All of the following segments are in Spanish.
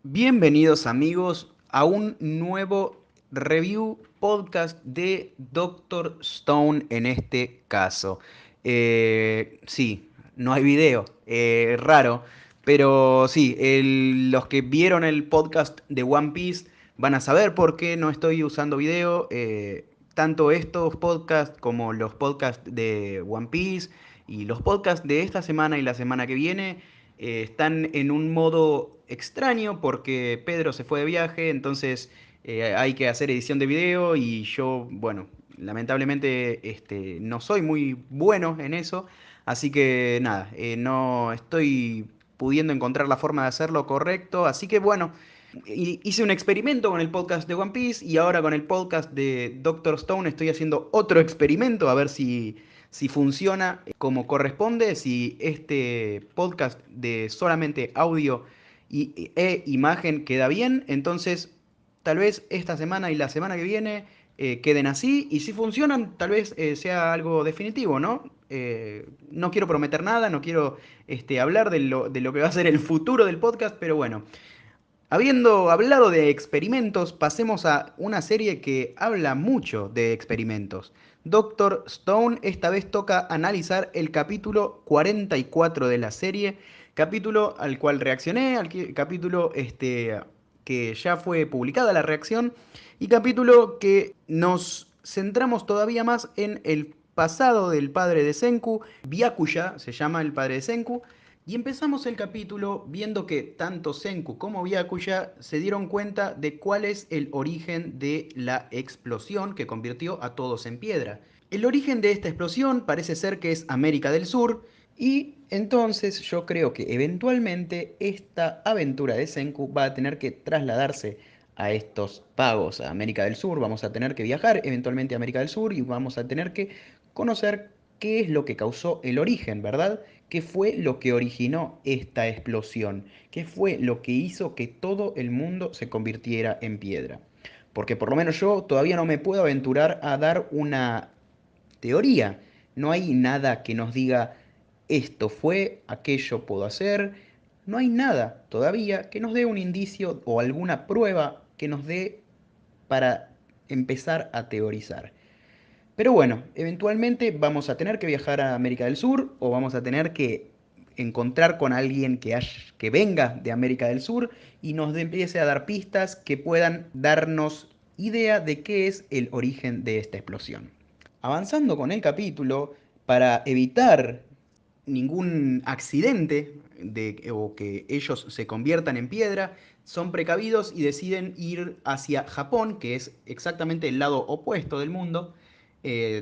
Bienvenidos amigos a un nuevo review podcast de Doctor Stone en este caso. Sí, no hay video, raro, pero sí, los que vieron el podcast de One Piece van a saber por qué no estoy usando video. Tanto estos podcasts como los podcasts de One Piece y los podcasts de esta semana y la semana que viene están en un modo extraño porque Pedro se fue de viaje, entonces hay que hacer edición de video y yo, bueno, lamentablemente no soy muy bueno en eso, así que nada, no estoy pudiendo encontrar la forma de hacerlo correcto, así que bueno, hice un experimento con el podcast de One Piece y ahora con el podcast de Doctor Stone estoy haciendo otro experimento a ver si funciona como corresponde, si este podcast de solamente audio e imagen queda bien, entonces tal vez esta semana y la semana que viene queden así, y si funcionan, tal vez sea algo definitivo, ¿no? No quiero prometer nada, no quiero hablar de lo que va a ser el futuro del podcast, pero bueno. Habiendo hablado de experimentos, pasemos a una serie que habla mucho de experimentos. Doctor Stone esta vez toca analizar el capítulo 44 de la serie, capítulo al cual reaccioné, capítulo que ya fue publicada la reacción, y capítulo que nos centramos todavía más en el pasado del padre de Senku. Byakuya se llama el padre de Senku, y empezamos el capítulo viendo que tanto Senku como Byakuya se dieron cuenta de cuál es el origen de la explosión que convirtió a todos en piedra. El origen de esta explosión parece ser que es América del Sur, y entonces yo creo que eventualmente esta aventura de Senku va a tener que trasladarse a estos pagos, a América del Sur. Vamos a tener que viajar eventualmente a América del Sur y vamos a tener que conocer qué es lo que causó el origen, ¿verdad? ¿Qué fue lo que originó esta explosión? ¿Qué fue lo que hizo que todo el mundo se convirtiera en piedra? Porque por lo menos yo todavía no me puedo aventurar a dar una teoría. No hay nada que nos diga esto fue, aquello puedo hacer. No hay nada todavía que nos dé un indicio o alguna prueba que nos dé para empezar a teorizar. Pero bueno, eventualmente vamos a tener que viajar a América del Sur o vamos a tener que encontrar con alguien que venga de América del Sur y nos empiece a dar pistas que puedan darnos idea de qué es el origen de esta explosión. Avanzando con el capítulo, para evitar ningún accidente o que ellos se conviertan en piedra, son precavidos y deciden ir hacia Japón, que es exactamente el lado opuesto del mundo,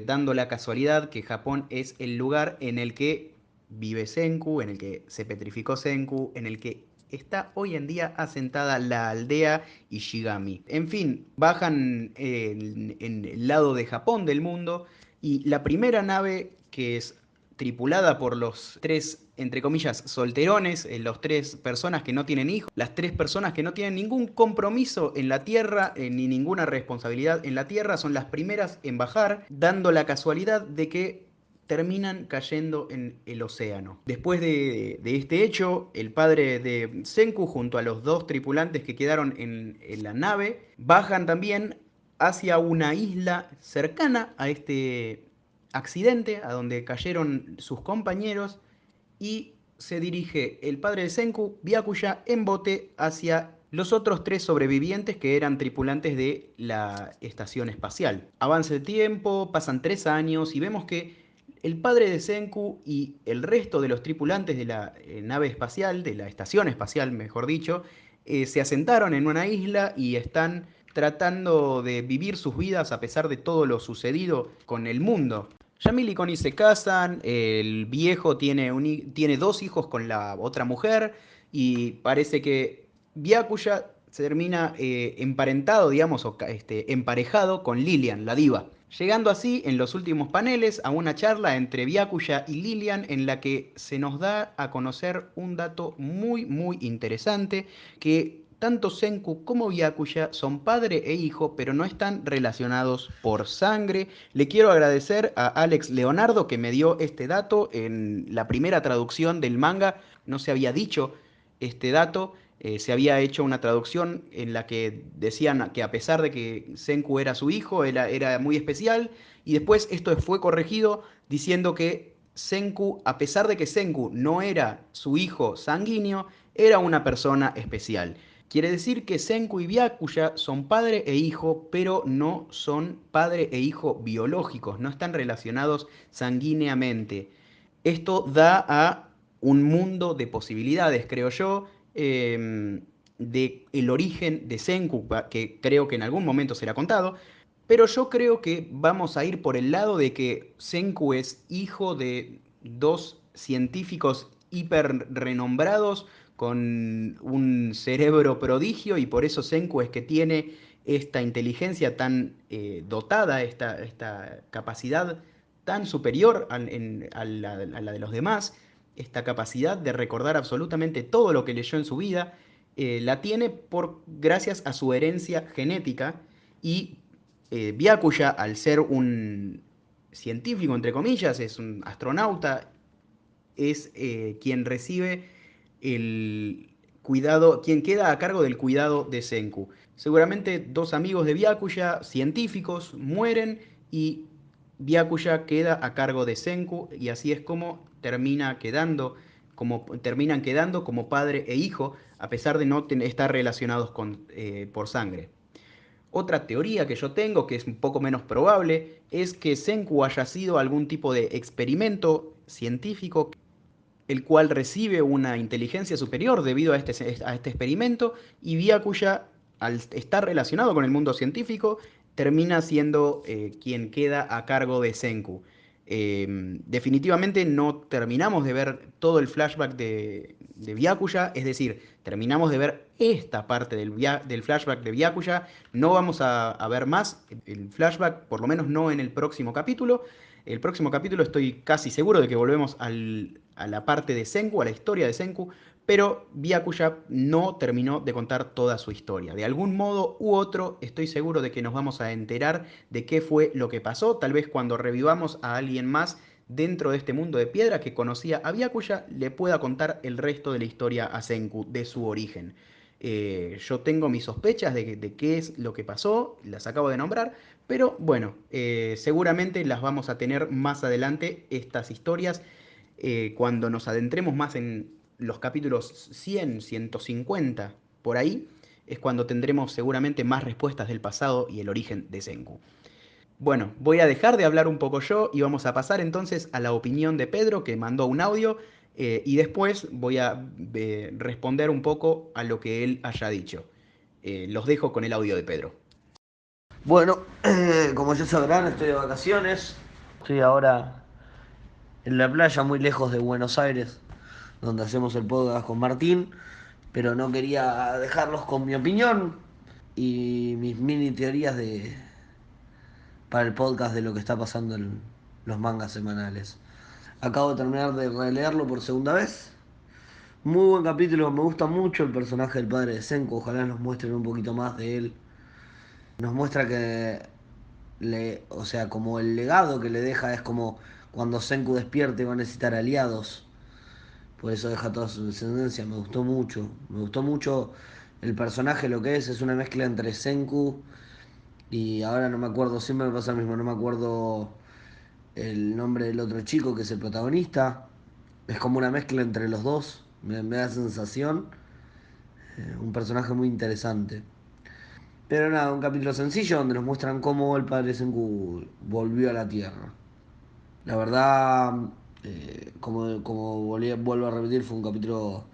dando la casualidad que Japón es el lugar en el que vive Senku, en el que se petrificó Senku, en el que está hoy en día asentada la aldea Ishigami. En fin, bajan en el lado de Japón del mundo, y la primera nave, que es tripulada por los tres, entre comillas, solterones, los tres personas que no tienen hijos, las tres personas que no tienen ningún compromiso en la Tierra, ni ninguna responsabilidad en la Tierra, son las primeras en bajar, dando la casualidad de que terminan cayendo en el océano. Después de este hecho, el padre de Senku junto a los dos tripulantes que quedaron en la nave bajan también hacia una isla cercana a este accidente, a donde cayeron sus compañeros, y se dirige el padre de Senku, Byakuya, en bote hacia los otros tres sobrevivientes que eran tripulantes de la estación espacial. Avanza el tiempo, pasan 3 años y vemos que el padre de Senku y el resto de los tripulantes de la nave espacial, de la estación espacial, mejor dicho, se asentaron en una isla y están tratando de vivir sus vidas a pesar de todo lo sucedido con el mundo. Yamil y Connie se casan, el viejo tiene dos hijos con la otra mujer, y parece que Byakuya se termina emparentado, digamos, o emparejado con Lilian, la diva. Llegando así, en los últimos paneles, a una charla entre Byakuya y Lilian en la que se nos da a conocer un dato muy, muy interesante, que tanto Senku como Byakuya son padre e hijo, pero no están relacionados por sangre. Le quiero agradecer a Alex Leonardo que me dio este dato en la primera traducción del manga. No se había dicho este dato, Se había hecho una traducción en la que decían que a pesar de que Senku era su hijo, era muy especial, y después esto fue corregido diciendo que Senku, a pesar de que Senku no era su hijo sanguíneo, era una persona especial. Quiere decir que Senku y Byakuya son padre e hijo, pero no son padre e hijo biológicos, no están relacionados sanguíneamente. Esto da a un mundo de posibilidades, creo yo, de el origen de Senku, que creo que en algún momento será contado, pero yo creo que vamos a ir por el lado de que Senku es hijo de dos científicos hiper renombrados con un cerebro prodigio y por eso Senku es que tiene esta inteligencia tan dotada, esta capacidad tan superior a la de los demás, esta capacidad de recordar absolutamente todo lo que leyó en su vida, la tiene gracias a su herencia genética y Byakuya, al ser un científico, entre comillas, es un astronauta, es quien recibe el cuidado, quien queda a cargo del cuidado de Senku. Seguramente dos amigos de Byakuya, científicos, mueren y Byakuya queda a cargo de Senku y así es como terminan quedando como padre e hijo, a pesar de no estar relacionados por sangre. Otra teoría que yo tengo, que es un poco menos probable, es que Senku haya sido algún tipo de experimento científico el cual recibe una inteligencia superior debido a este experimento y Byakuya, al estar relacionado con el mundo científico, termina siendo quien queda a cargo de Senku. Definitivamente no terminamos de ver todo el flashback de Byakuya, es decir, terminamos de ver esta parte del flashback de Byakuya, no vamos a ver más el flashback, por lo menos no en el próximo capítulo. El próximo capítulo estoy casi seguro de que volvemos a la parte de Senku, a la historia de Senku, pero Byakuya no terminó de contar toda su historia. De algún modo u otro estoy seguro de que nos vamos a enterar de qué fue lo que pasó, tal vez cuando revivamos a alguien más dentro de este mundo de piedra que conocía a Byakuya, le pueda contar el resto de la historia a Senku, de su origen. Yo tengo mis sospechas de qué es lo que pasó, las acabo de nombrar, pero bueno, seguramente las vamos a tener más adelante, estas historias, cuando nos adentremos más en los capítulos 100, 150, por ahí, es cuando tendremos seguramente más respuestas del pasado y el origen de Senku. Bueno, voy a dejar de hablar un poco yo y vamos a pasar entonces a la opinión de Pedro, que mandó un audio, y después voy a responder un poco a lo que él haya dicho. Los dejo con el audio de Pedro. Bueno, como ya sabrán, estoy de vacaciones. Estoy ahora en la playa, muy lejos de Buenos Aires, donde hacemos el podcast con Martín. Pero no quería dejarlos con mi opinión y mis mini teorías para el podcast de lo que está pasando en los mangas semanales. Acabo de terminar de releerlo por segunda vez. Muy buen capítulo, me gusta mucho el personaje del padre de Senko. Ojalá nos muestren un poquito más de él. Nos muestra que o sea, como el legado que le deja es como cuando Senku despierte va a necesitar aliados. Por eso deja toda su descendencia. Me gustó mucho. Me gustó mucho el personaje, lo que es una mezcla entre Senku y ahora no me acuerdo, siempre me pasa lo mismo, no me acuerdo el nombre del otro chico que es el protagonista. Es como una mezcla entre los dos. Me da sensación. Un personaje muy interesante. Pero nada, un capítulo sencillo donde nos muestran cómo el padre Senku volvió a la Tierra. La verdad, como vuelvo a repetir, fue un capítulo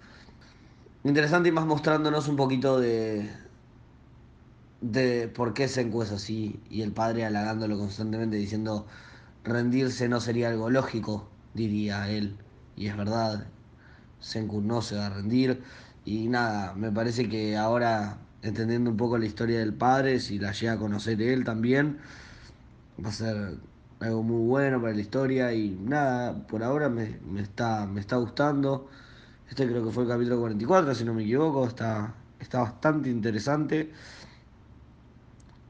interesante y más mostrándonos un poquito de por qué Senku es así y el padre halagándolo constantemente diciendo rendirse no sería algo lógico, diría él. Y es verdad, Senku no se va a rendir. Y nada, me parece que ahora, entendiendo un poco la historia del padre, si la llega a conocer él también, va a ser algo muy bueno para la historia. Y nada, por ahora me está gustando. Este creo que fue el capítulo 44 si no me equivoco. Está bastante interesante.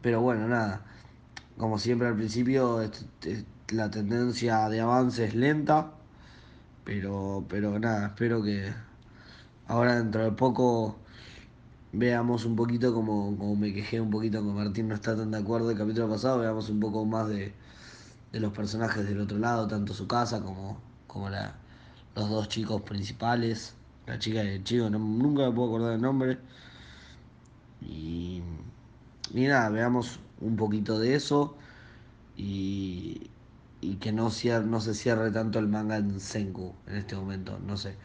Pero bueno, nada. Como siempre al principio, la tendencia de avance es lenta. Pero nada, espero que ahora dentro de poco veamos un poquito como me quejé un poquito con Martín, no está tan de acuerdo el capítulo pasado, veamos un poco más de los personajes del otro lado, tanto su casa como los dos chicos principales, la chica y el chico, nunca me puedo acordar el nombre. Y, y nada, veamos un poquito de eso y, y que no se cierre tanto el manga en Senku en este momento, no sé.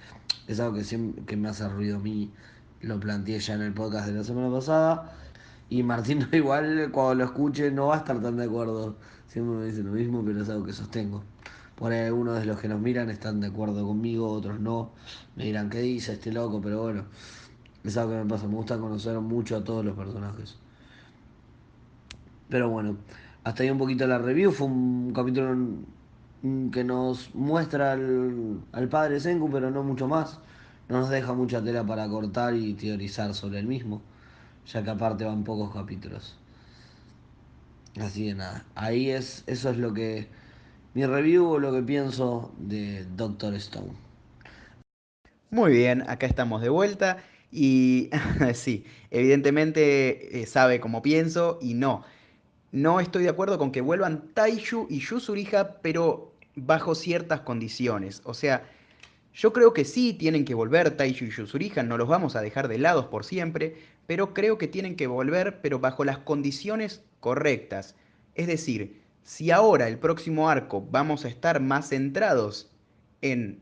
Es algo que, siempre, que me hace ruido a mí, lo planteé ya en el podcast de la semana pasada. Y Martín igual cuando lo escuche no va a estar tan de acuerdo. Siempre me dice lo mismo, pero es algo que sostengo. Por ahí algunos de los que nos miran están de acuerdo conmigo, otros no. Me dirán, ¿qué dice este loco? Pero bueno, es algo que me pasa. Me gusta conocer mucho a todos los personajes. Pero bueno, hasta ahí un poquito la review. Fue un capítulo que nos muestra al padre Senku, pero no mucho más. No nos deja mucha tela para cortar y teorizar sobre el mismo, ya que aparte van pocos capítulos. Así que nada, eso es lo que mi review o lo que pienso de Doctor Stone. Muy bien, acá estamos de vuelta y sí, evidentemente sabe cómo pienso y no. No estoy de acuerdo con que vuelvan Taishu y Yuzuriha, pero bajo ciertas condiciones. O sea, yo creo que sí tienen que volver Taishu y Yuzuriha, no los vamos a dejar de lado por siempre, pero creo que tienen que volver, pero bajo las condiciones correctas. Es decir, si ahora el próximo arco vamos a estar más centrados en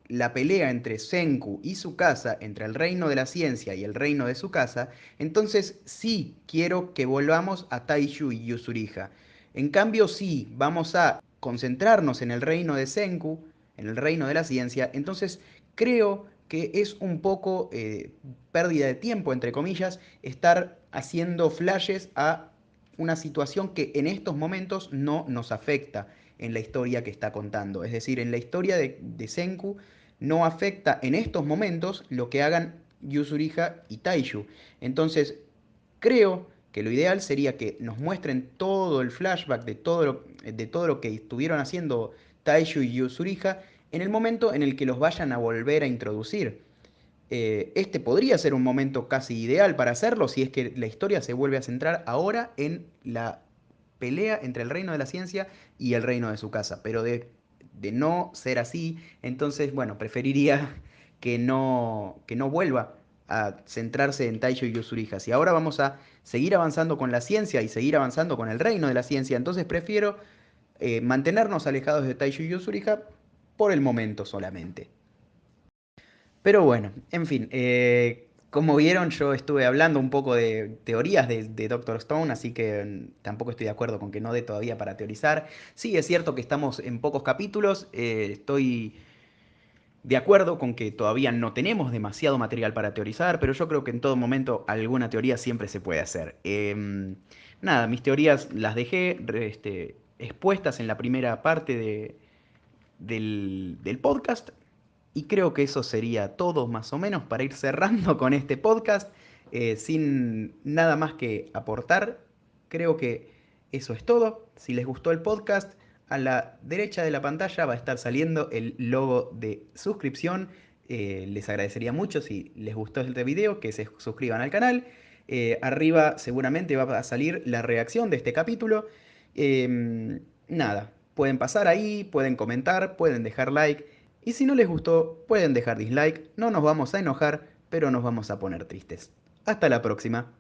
la pelea entre Senku y su casa, entre el reino de la ciencia y el reino de su casa, entonces sí quiero que volvamos a Taishu y Yuzuriha. En cambio, sí vamos a concentrarnos en el reino de Senku, en el reino de la ciencia, entonces creo que es un poco pérdida de tiempo, entre comillas, estar haciendo flashes a una situación que en estos momentos no nos afecta en la historia que está contando. Es decir, en la historia de Senku no afecta en estos momentos lo que hagan Yuzuriha y Taishu. Entonces, creo que lo ideal sería que nos muestren todo el flashback de todo lo que estuvieron haciendo Taishu y Yuzuriha en el momento en el que los vayan a volver a introducir. Este podría ser un momento casi ideal para hacerlo si es que la historia se vuelve a centrar ahora en la pelea entre el reino de la ciencia y el reino de su casa. Pero de no ser así, entonces, bueno, preferiría que no vuelva a centrarse en Taisho y Yuzuriha. Si ahora vamos a seguir avanzando con la ciencia y seguir avanzando con el reino de la ciencia, entonces prefiero mantenernos alejados de Taisho y Yuzuriha por el momento solamente. Pero bueno, en fin, como vieron, yo estuve hablando un poco de teorías de Doctor Stone, así que tampoco estoy de acuerdo con que no dé todavía para teorizar. Sí, es cierto que estamos en pocos capítulos, estoy de acuerdo con que todavía no tenemos demasiado material para teorizar, pero yo creo que en todo momento alguna teoría siempre se puede hacer. Nada, mis teorías las dejé expuestas en la primera parte del podcast. Y creo que eso sería todo más o menos para ir cerrando con este podcast, sin nada más que aportar. Creo que eso es todo. Si les gustó el podcast, a la derecha de la pantalla va a estar saliendo el logo de suscripción. Les agradecería mucho si les gustó este video que se suscriban al canal. Arriba seguramente va a salir la reacción de este capítulo. Nada, pueden pasar ahí, pueden comentar, pueden dejar like. Y si no les gustó, pueden dejar dislike, no nos vamos a enojar, pero nos vamos a poner tristes. Hasta la próxima.